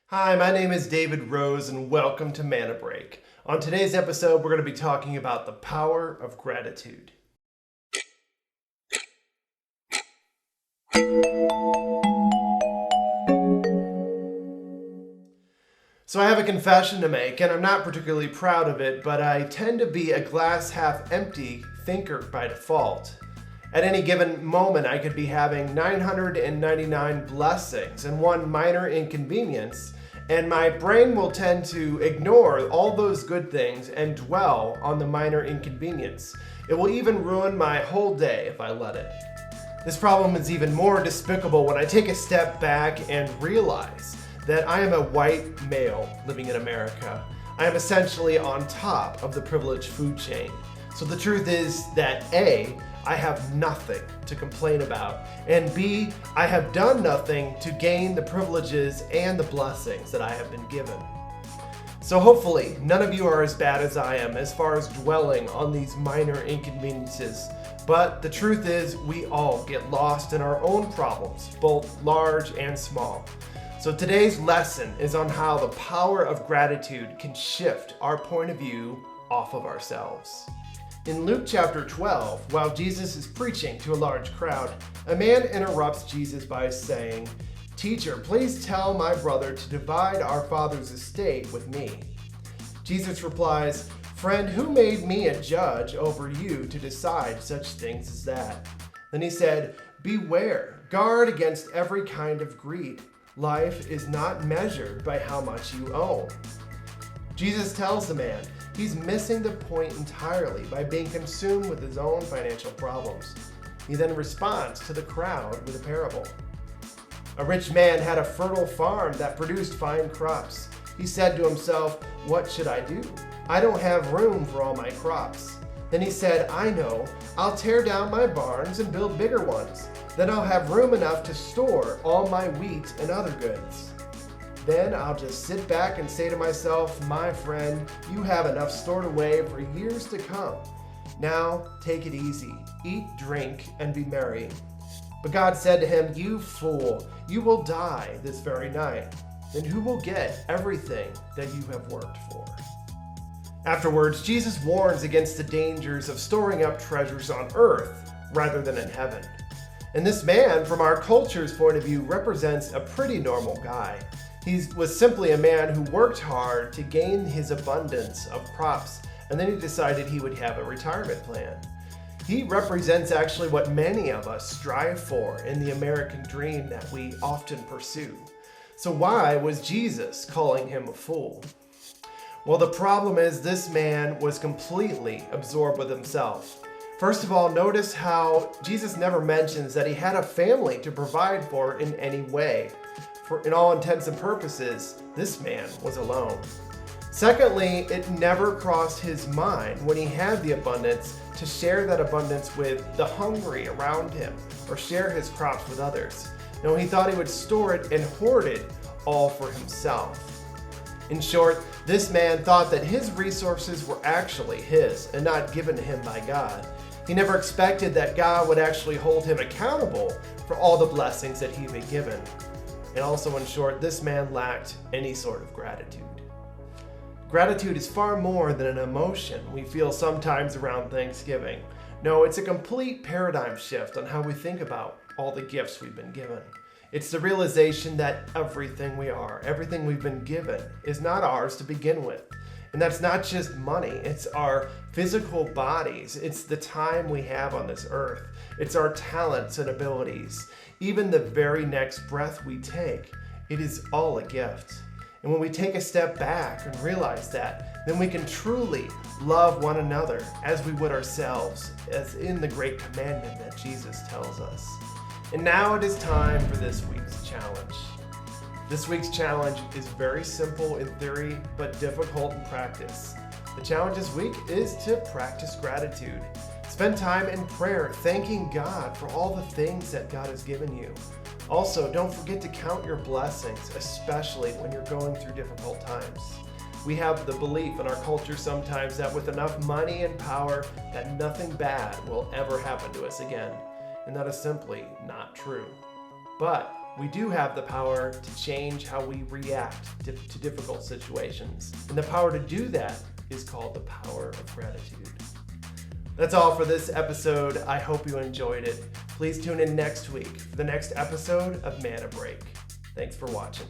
Hi, my name is David Rose and welcome to Manna Break. On today's episode, we're going to be talking about the power of gratitude. So I have a confession to make, and I'm not particularly proud of it, but I tend to be a glass half empty thinker by default. At any given moment, I could be having 999 blessings and one minor inconvenience, and my brain will tend to ignore all those good things and dwell on the minor inconvenience. It will even ruin my whole day if I let it. This problem is even more despicable when I take a step back and realize that I am a white male living in America. I am essentially on top of the privileged food chain. So the truth is that A, I have nothing to complain about, and B, I have done nothing to gain the privileges and the blessings that I have been given. So hopefully, none of you are as bad as I am as far as dwelling on these minor inconveniences. But the truth is, we all get lost in our own problems, both large and small. So today's lesson is on how the power of gratitude can shift our point of view off of ourselves. In Luke chapter 12, while Jesus is preaching to a large crowd, a man interrupts Jesus by saying, "Teacher, please tell my brother to divide our father's estate with me." Jesus replies, "Friend, who made me a judge over you to decide such things as that?" Then he said, "Beware, guard against every kind of greed. Life is not measured by how much you own." Jesus tells the man he's missing the point entirely by being consumed with his own financial problems. He then responds to the crowd with a parable. A rich man had a fertile farm that produced fine crops. He said to himself, "What should I do? I don't have room for all my crops." Then he said, "I know, I'll tear down my barns and build bigger ones. Then I'll have room enough to store all my wheat and other goods. Then I'll just sit back and say to myself, 'My friend, you have enough stored away for years to come. Now take it easy, eat, drink, and be merry.' But God said to him, 'You fool, you will die this very night. Then who will get everything that you have worked for?'" Afterwards, Jesus warns against the dangers of storing up treasures on earth rather than in heaven. And this man, from our culture's point of view, represents a pretty normal guy. He was simply a man who worked hard to gain his abundance of crops, and then he decided he would have a retirement plan. He represents actually what many of us strive for in the American dream that we often pursue. So why was Jesus calling him a fool? Well, the problem is this man was completely absorbed with himself. First of all, notice how Jesus never mentions that he had a family to provide for in any way. For in all intents and purposes, this man was alone. Secondly, it never crossed his mind when he had the abundance to share that abundance with the hungry around him or share his crops with others. No, he thought he would store it and hoard it all for himself. In short, this man thought that his resources were actually his and not given to him by God. He never expected that God would actually hold him accountable for all the blessings that he'd been given. And also, in short, this man lacked any sort of gratitude. Gratitude is far more than an emotion we feel sometimes around Thanksgiving. No, it's a complete paradigm shift on how we think about all the gifts we've been given. It's the realization that everything we are, everything we've been given, is not ours to begin with. And that's not just money, it's our physical bodies, it's the time we have on this earth, it's our talents and abilities, even the very next breath we take. It is all a gift. And when we take a step back and realize that, then we can truly love one another as we would ourselves, as in the great commandment that Jesus tells us. And now it is time for this week's challenge. This week's challenge is very simple in theory, but difficult in practice. The challenge this week is to practice gratitude. Spend time in prayer, thanking God for all the things that God has given you. Also, don't forget to count your blessings, especially when you're going through difficult times. We have the belief in our culture sometimes that with enough money and power, that nothing bad will ever happen to us again. And that is simply not true. But we do have the power to change how we react to difficult situations. And the power to do that is called the power of gratitude. That's all for this episode. I hope you enjoyed it. Please tune in next week for the next episode of Manna Break. Thanks for watching.